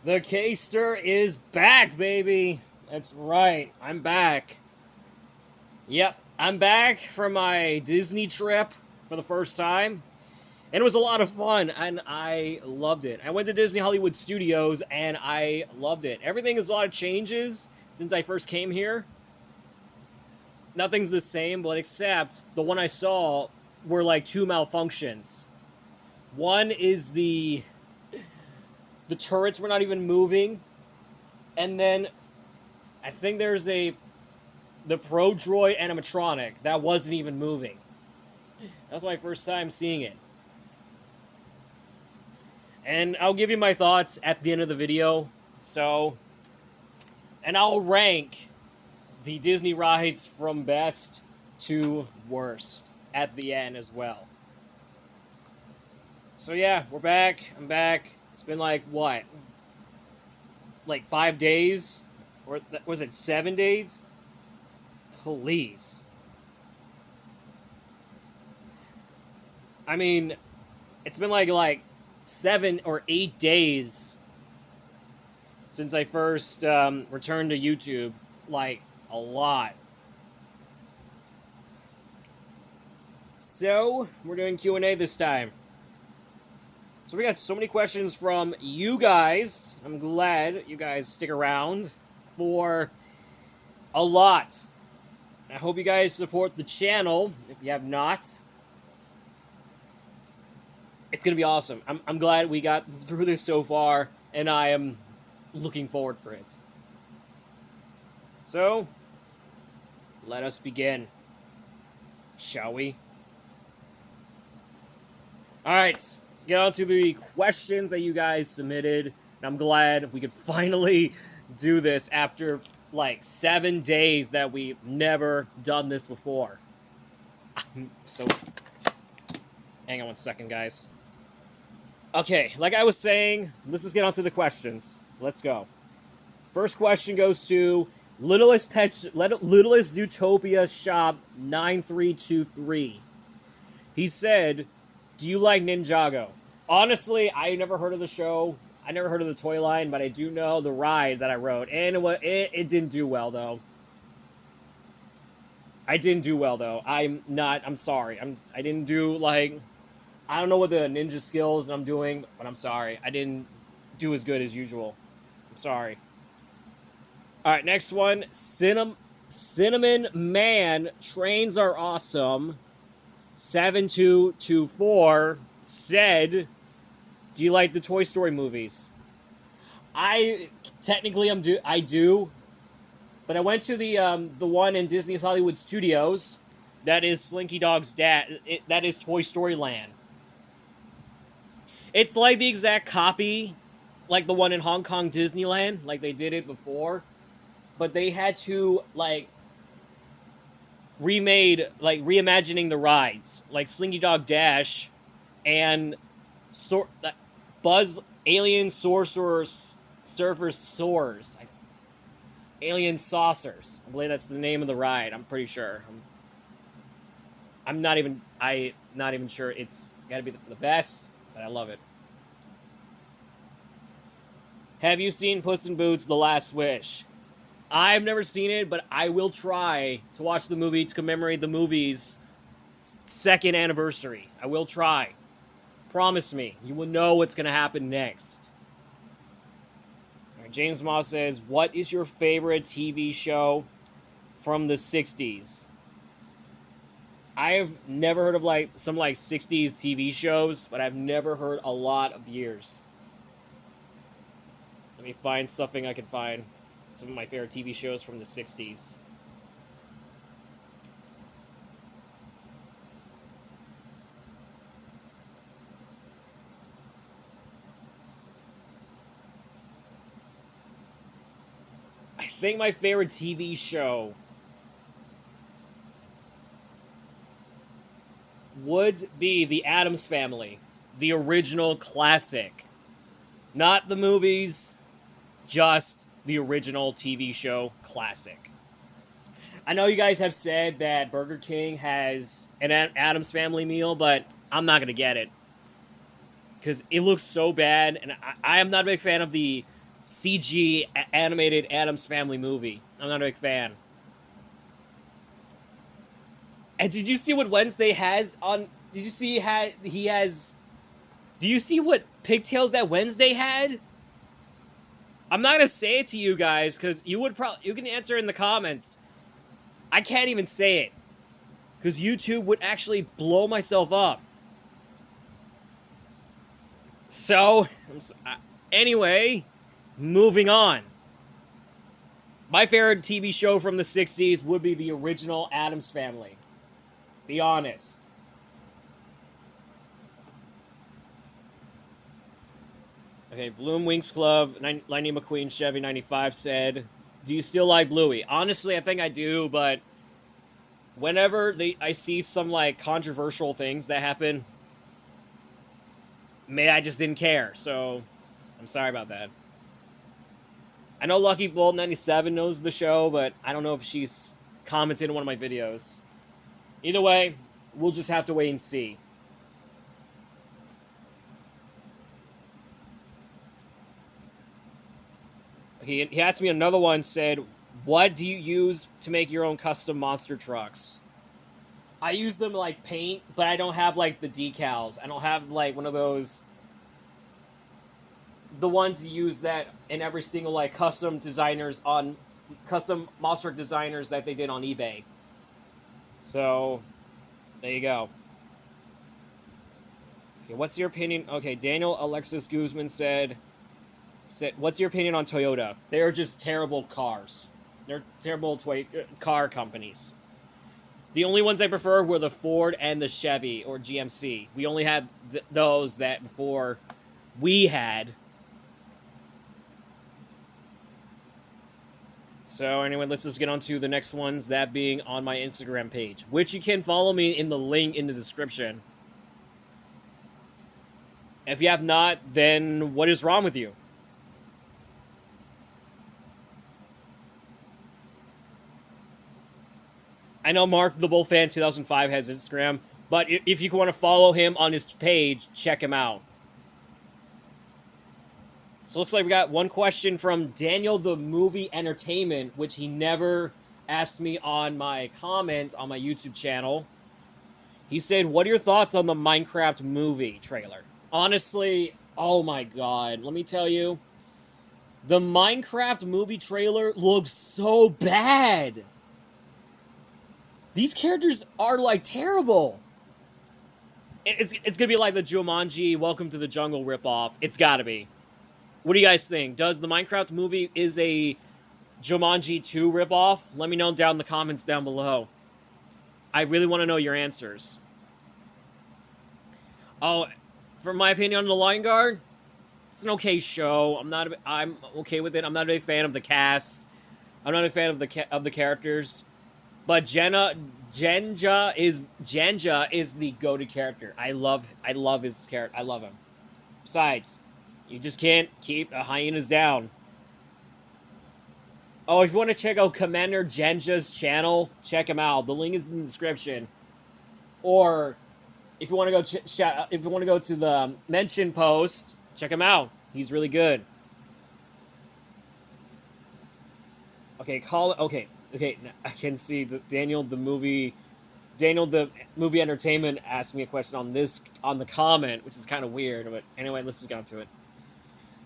The K-Ster is back, baby. That's right. I'm back. Yep, I'm back from my Disney trip for the first time. And it was a lot of fun, and I loved it. I went to Disney Hollywood Studios, and I loved it. Everything is a lot of changes since I first came here. Nothing's the same, but except the one I saw were like two malfunctions. One is the turrets were not even moving, and then I think there's the Pro Droid animatronic that wasn't even moving. That was my first time seeing it. And I'll give you my thoughts at the end of the video. And I'll rank the Disney rides from best to worst at the end as well. So yeah, we're back. I'm back. It's been like, what? Like 5 days? Or was it 7 days? Please. I mean, it's been like 7 or 8 days since I first returned to YouTube. Like, a lot. So, we're doing Q&A this time. So we got so many questions from you guys. I'm glad you guys stick around for a lot. I hope you guys support the channel. If you have not, it's going to be awesome. I'm glad we got through this so far, and I am looking forward for it. So, let us begin. Shall we? Alright, let's get on to the questions that you guys submitted. And I'm glad we could finally do this after like 7 days that we've never done this before. So, hang on one second, guys. Okay, like I was saying, let's just get on to the questions. Let's go. First question goes to Littlest Zootopia Shop 9323. He said, "Do you like Ninjago?" Honestly, I never heard of the show. I never heard of the toy line, but I do know the ride that I rode, and it didn't do well though. I didn't do well though. I'm sorry. I didn't do like, I don't know what the ninja skills I'm doing, but I'm sorry. I didn't do as good as usual. I'm sorry. All right, next one. Cinnamon Man, trains are awesome. 7224 said, "Do you like the Toy Story movies?" I do, but I went to the one in Disney's Hollywood Studios. That is Slinky Dog's dad. That is Toy Story Land. It's like the exact copy, like the one in Hong Kong Disneyland, like they did it before, but they had to like reimagining the rides, like Slinky Dog Dash, and Buzz Alien Sorcerer Surfer Soars. Alien Saucers. I believe that's the name of the ride. I'm pretty sure. I'm not even sure. It's got to be the best, but I love it. Have you seen Puss in Boots: The Last Wish? I've never seen it, but I will try to watch the movie to commemorate the movie's 2nd anniversary. I will try. Promise me. You will know what's going to happen next. All right, James Moss says, "What is your favorite TV show from the 60s? I've never heard of some 60s TV shows, but I've never heard a lot of years. Let me find something I can find. Some of my favorite TV shows from the 60s. I think my favorite TV show would be The Addams Family, the original classic. Not the movies, just the original TV show classic. I know you guys have said that Burger King has an Addams Family meal, but I'm not going to get it. Because it looks so bad, and I am not a big fan of the CG animated Addams Family movie. I'm not a big fan. And did you see what Wednesday has on? Did you see he has? Do you see what pigtails that Wednesday had? I'm not gonna say it to you guys because you can answer in the comments. I can't even say it because YouTube would actually blow myself up. So, anyway, moving on. My favorite TV show from the 60s would be the original Addams Family. Be honest. Okay, Bloom Winks Club, Lightning McQueen, Chevy 95 said, do you still like Bluey? Honestly, I think I do, but whenever I see some, like, controversial things that happen, I just didn't care, so I'm sorry about that. I know Lucky Bolt 97 knows the show, but I don't know if she's commented on one of my videos. Either way, we'll just have to wait and see. He asked me another one, said, what do you use to make your own custom monster trucks? I use them like paint, but I don't have like the decals. I don't have like one of those, the ones you use that in every single like custom monster designers that they did on eBay. So, there you go. Okay, what's your opinion? Okay, Daniel Alexis Guzman said, what's your opinion on Toyota? They're just terrible cars. They're terrible car companies. The only ones I prefer were the Ford and the Chevy or GMC. We only had those that before we had. So anyway, let's just get on to the next ones, that being on my Instagram page, which you can follow me in the link in the description. If you have not, then what is wrong with you? I know Mark the Bull Fan 2005 has Instagram, but if you want to follow him on his page, check him out. So it looks like we got one question from Daniel the Movie Entertainment, which he never asked me on my comment on my YouTube channel. He said, what are your thoughts on the Minecraft movie trailer? Honestly, oh my god, let me tell you, the Minecraft movie trailer looks so bad. These characters are, like, terrible. It's gonna be like the Jumanji Welcome to the Jungle ripoff. It's gotta be. What do you guys think? Does the Minecraft movie is a Jumanji 2 ripoff? Let me know down in the comments down below. I really want to know your answers. Oh, for my opinion on The Lion Guard, it's an okay show. I'm okay with it. I'm not a big fan of the cast. I'm not a fan of the characters. But Janja is the go-to character. I love his character. I love him. Besides, you just can't keep the hyenas down. Oh, if you want to check out Commander Jenja's channel, check him out. The link is in the description. Or if you want to go to the mention post, check him out. He's really good. Okay, Okay, I can see that Daniel the Movie Entertainment asked me a question on the comment, which is kind of weird, but anyway, let's just get on to it.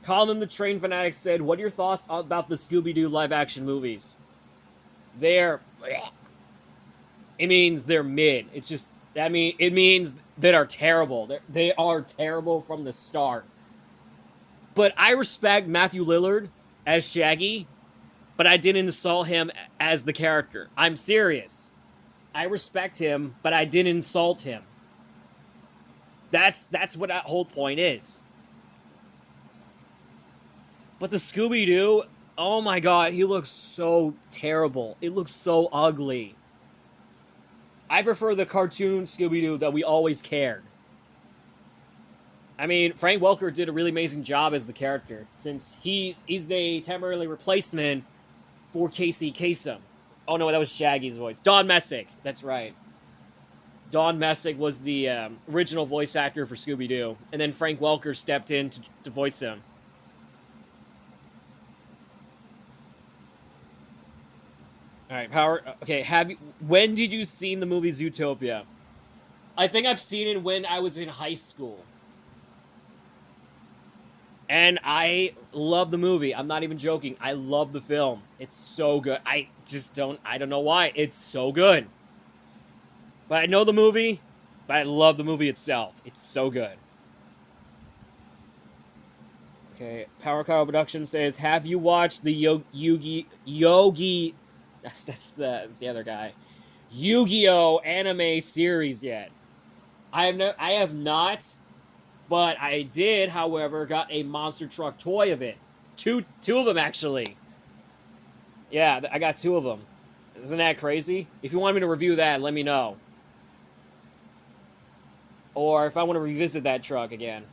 Colin the Train Fanatic said, what are your thoughts about the Scooby-Doo live-action movies? It means they're mid. It means that are terrible. They are terrible from the start. But I respect Matthew Lillard as Shaggy, but I didn't insult him as the character. I'm serious. I respect him, but I didn't insult him. That's what that whole point is. But the Scooby-Doo, oh my god, he looks so terrible. It looks so ugly. I prefer the cartoon Scooby-Doo that we always cared. I mean, Frank Welker did a really amazing job as the character, since he's the temporary replacement for Casey Kasem. Oh no, that was Shaggy's voice. Don Messick, that's right. Don Messick was the original voice actor for Scooby-Doo, and then Frank Welker stepped in to voice him. All right, Power. Okay, have you? When did you see the movie Zootopia? I think I've seen it when I was in high school, and I love the movie. I'm not even joking. I love the film. It's so good. I just don't. I don't know why. It's so good. But I know the movie. But I love the movie itself. It's so good. Okay, Power Cow Production says, "Have you watched the Yogi? That's the other guy. Yu-Gi-Oh anime series yet? I have not, but I did, however, got a monster truck toy of it. Two of them actually. Yeah, I got two of them. Isn't that crazy? If you want me to review that, let me know. Or if I want to revisit that truck again.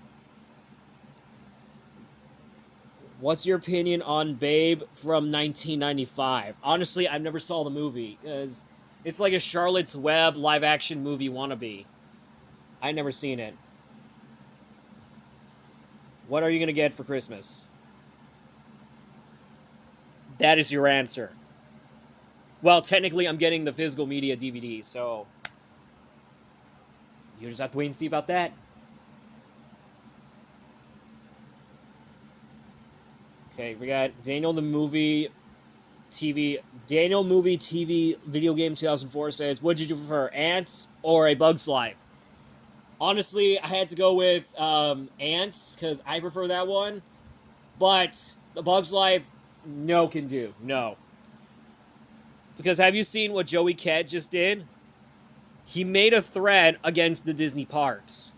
What's your opinion on Babe from 1995? Honestly, I've never saw the movie because it's like a Charlotte's Web live action movie wannabe. I never seen it. What are you gonna get for Christmas? That is your answer. Well, technically, I'm getting the physical media DVD, so you just have to wait and see about that. Okay, we got Daniel movie TV video game 2004 says, "What did you prefer, Ants or A Bug's Life?" Honestly, I had to go with Ants because I prefer that one. But The Bug's Life, no can do. No. Because have you seen what Joey Cat just did? He made a thread against the Disney parks.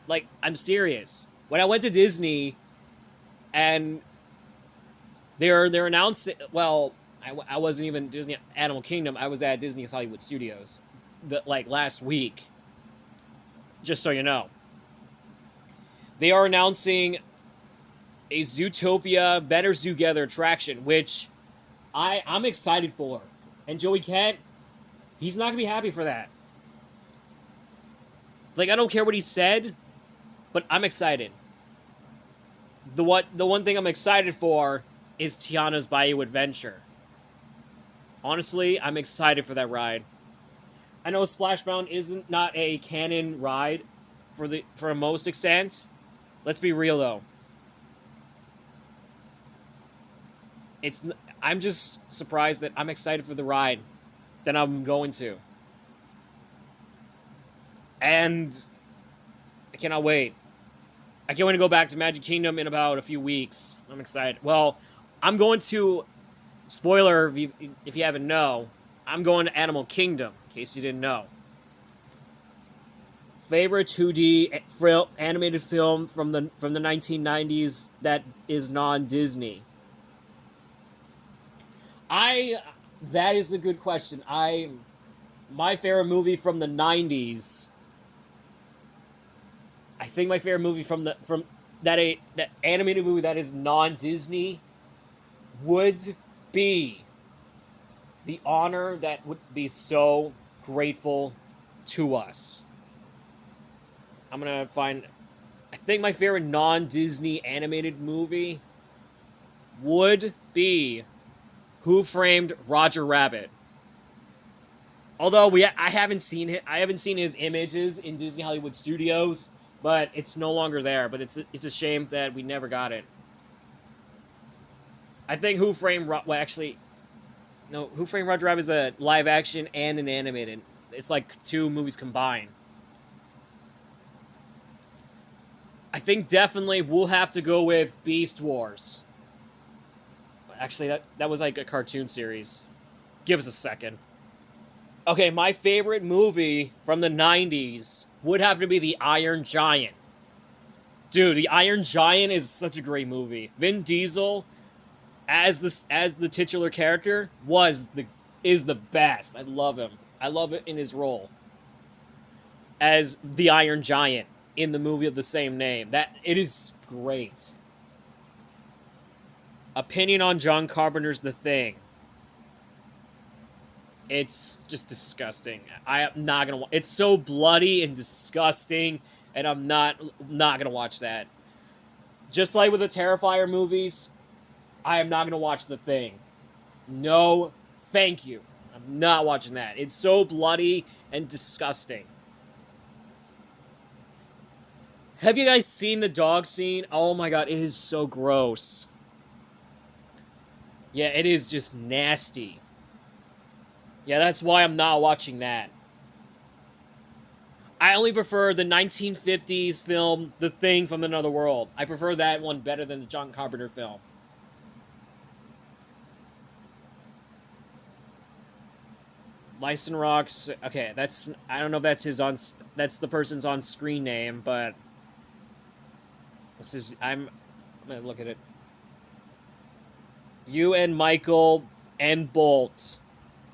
Like, I'm serious. When I went to Disney and they're announcing, well, I wasn't even Disney Animal Kingdom. I was at Disney's Hollywood Studios, like last week. Just so you know, they are announcing a Zootopia Better Together attraction, which I'm excited for. And Joey Cat, he's not gonna be happy for that. Like, I don't care what he said, but I'm excited. The one thing I'm excited for is Tiana's Bayou Adventure. Honestly, I'm excited for that ride. I know Splashbound isn't not a canon ride for the most extent. Let's be real though. It's I'm just surprised that I'm excited for the ride that I'm going to. And I cannot wait. I can't wait to go back to Magic Kingdom in about a few weeks. I'm excited. Well, I'm going to spoiler if you haven't know. I'm going to Animal Kingdom in case you didn't know. Favorite 2D animated film from the 1990s that is non-Disney. I That is a good question. My favorite movie from the 90s. I think my favorite movie from that animated movie that is non-Disney would be The Honor That Would Be So Grateful to Us. I'm gonna find. I think my favorite non-Disney animated movie would be Who Framed Roger Rabbit. Although I haven't seen it. I haven't seen his images in Disney Hollywood Studios, but it's no longer there. But it's a shame that we never got it. I think Who Framed actually, no, Who Framed Roger Rabbit is a live action and an animated. It's like two movies combined. I think definitely we'll have to go with Beast Wars. Actually, that was like a cartoon series. Give us a second. Okay, my favorite movie from the 90s would have to be The Iron Giant. Dude, The Iron Giant is such a great movie. Vin Diesel as the titular character is the best. I love him. I love it in his role as the Iron Giant in the movie of the same name. That it is great. Opinion on John Carpenter's The Thing. It's just disgusting. I am not gonna. It's so bloody and disgusting, and I'm not gonna watch that. Just like with the Terrifier movies, I am not gonna watch The Thing. No Thank you. I'm not watching that. It's so bloody and disgusting. Have you guys seen the dog scene? Oh my god, it is so gross. Yeah, it is just nasty. Yeah, that's why I'm not watching that. I only prefer the 1950s film, The Thing from Another World. I prefer that one better than the John Carpenter film. Lyson Rocks. Okay, that's, I don't know if that's his on. That's the person's on screen name, but what's his? I'm gonna look at it. You and Michael and Bolt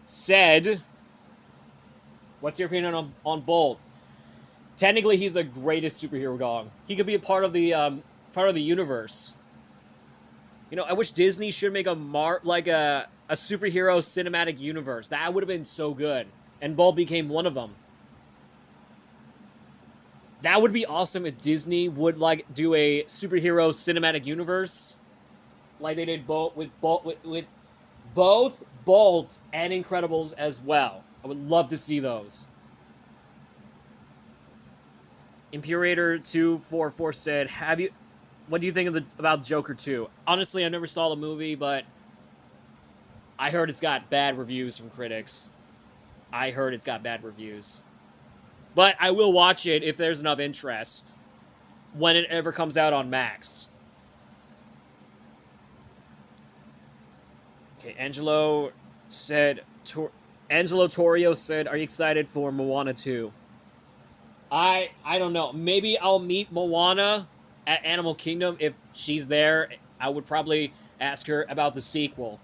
said, "What's your opinion on Bolt?" Technically, he's the greatest superhero dog. He could be a part of the universe. You know, I wish Disney should make a superhero cinematic universe. That would have been so good. And Bolt became one of them. That would be awesome if Disney would like do a superhero cinematic universe, like they did with both Bolt and Incredibles as well. I would love to see those. Imperator 244 said, "Have you? What do you think about Joker 2?" Honestly, I never saw the movie, but I heard it's got bad reviews from critics. I heard it's got bad reviews. But I will watch it if there's enough interest when it ever comes out on Max. Okay, Angelo Torrio said, "Are you excited for Moana 2?" I don't know. Maybe I'll meet Moana at Animal Kingdom if she's there. I would probably ask her about the sequel.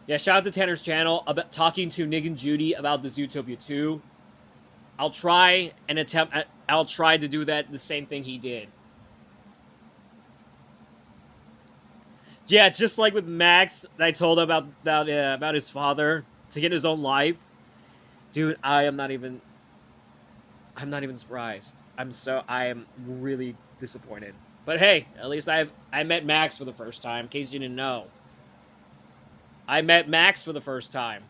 Yeah, shout out to Tanner's channel about talking to Nick and Judy about this Zootopia 2. I'll try to do that, the same thing he did. Yeah, just like with Max, I told him about his father taking his own life. Dude, I'm not even surprised. I am really disappointed. But hey, at least I met Max for the first time, in case you didn't know. I met Max for the first time.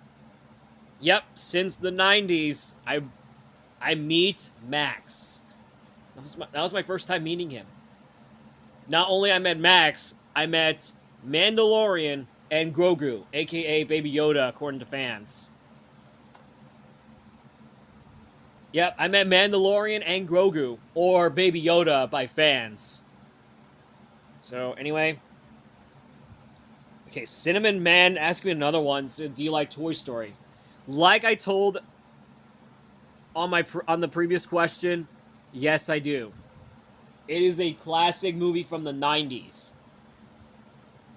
Yep, since the 90s, I meet Max. That was my first time meeting him. Not only I met Max, I met Mandalorian and Grogu, aka Baby Yoda, according to fans. Yep, I met Mandalorian and Grogu, or Baby Yoda by fans. So, anyway. Okay, Cinnamon Man asked me another one. So, do you like Toy Story? Like I told on the previous question, yes, I do. It is a classic movie from the 90s.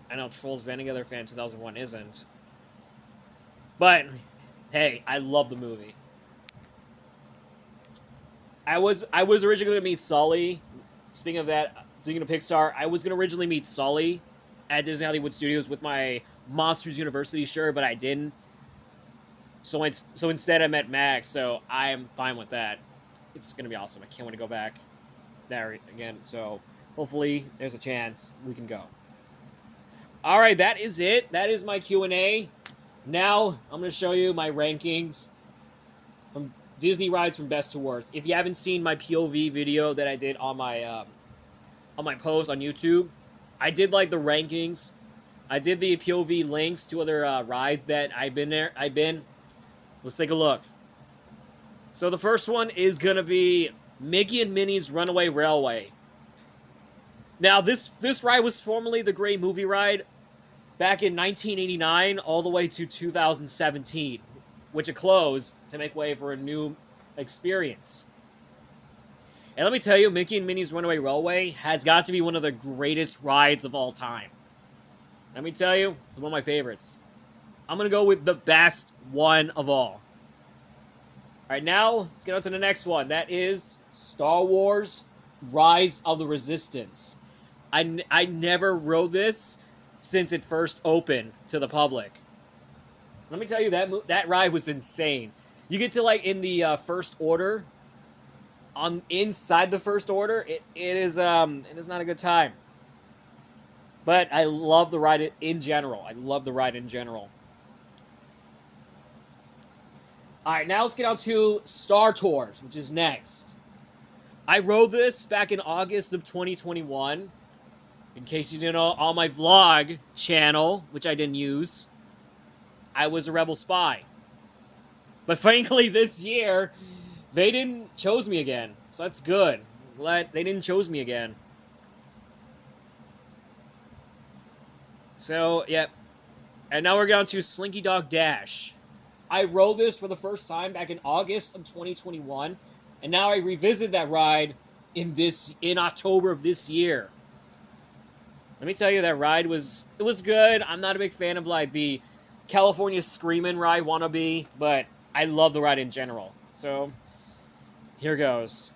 I know Trolls Band Together Fan 2001 isn't. But, hey, I love the movie. I was originally going to meet Sully. Speaking of Pixar, I was going to originally meet Sully at Disney Hollywood Studios with my Monsters University shirt, but I didn't. So instead I met Max, so I'm fine with that. It's going to be awesome. I can't wait to go back there again. So hopefully there's a chance we can go. All right, that is it. That is my Q&A. Now I'm going to show you my rankings from Disney rides from best to worst. If you haven't seen my POV video that I did on my post on YouTube, I did like the rankings. I did the POV links to other rides that I've been. So let's take a look. So the first one is going to be Mickey and Minnie's Runaway Railway. Now, this ride was formerly the Great Movie Ride back in 1989 all the way to 2017, which it closed to make way for a new experience. And let me tell you, Mickey and Minnie's Runaway Railway has got to be one of the greatest rides of all time. Let me tell you, it's one of my favorites. I'm going to go with the best one of all. Alright, now, let's get on to the next one. That is Star Wars Rise of the Resistance. I never rode this since it first opened to the public. Let me tell you, that ride was insane. You get to, like, in the First Order, inside the First Order, it is not a good time. But I love the ride in general. I love the ride in general. Alright, now let's get on to Star Tours, which is next. I rode this back in August of 2021. In case you didn't know, on my vlog channel, which I didn't use, I was a rebel spy. But frankly, this year, they didn't chose me again. So that's good. Glad they didn't chose me again. So, yep. And now we're going to Slinky Dog Dash. I rode this for the first time back in August of 2021, and now I revisit that ride in October of this year. Let me tell you, that ride was good. I'm not a big fan of like the California Screamin' ride wannabe, but I love the ride in general. So here goes.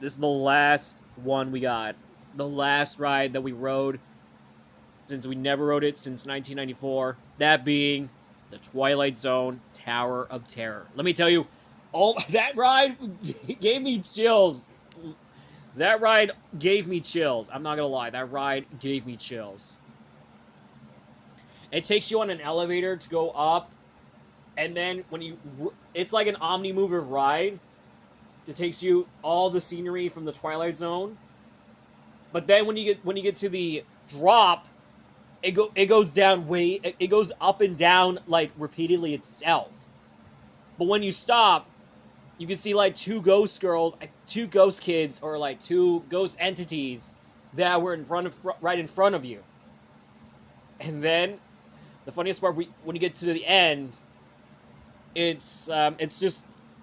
This is the last one we got. The last ride that we rode, since we never rode it since 1994. That being the Twilight Zone Tower of Terror. Let me tell you, that ride gave me chills. That ride gave me chills. I'm not gonna lie, that ride gave me chills. It takes you on an elevator to go up, and then it's like an omni-mover ride. It takes you all the scenery from the Twilight Zone. But then when you get to the drop, it goes down it goes up and down like repeatedly itself. But when you stop, you can see like two ghost kids, or like two ghost entities that were right in front of you. And then the funniest part, when you get to the end, it's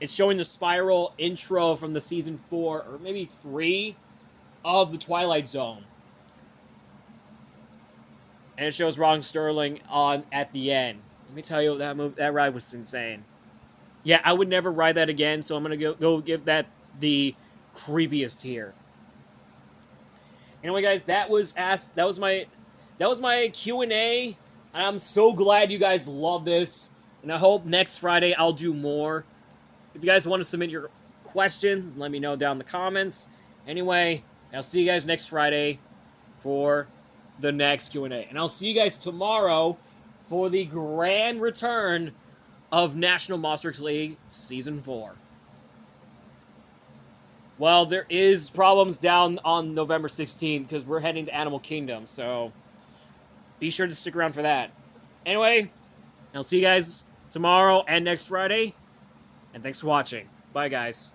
showing the spiral intro from the season 4 or maybe 3 of the Twilight Zone. And it shows Ron Sterling at the end. Let me tell you, that ride was insane. Yeah, I would never ride that again, so I'm gonna go give that the creepiest here. Anyway, guys, that was my Q&A, and I'm so glad you guys love this. And I hope next Friday I'll do more. If you guys want to submit your questions, let me know down in the comments. Anyway, I'll see you guys next Friday for the next Q&A. And I'll see you guys tomorrow for the grand return of National Monsters League Season 4. Well, there is problems down on November 16th because we're heading to Animal Kingdom, so be sure to stick around for that. Anyway, I'll see you guys tomorrow and next Friday, and thanks for watching. Bye, guys.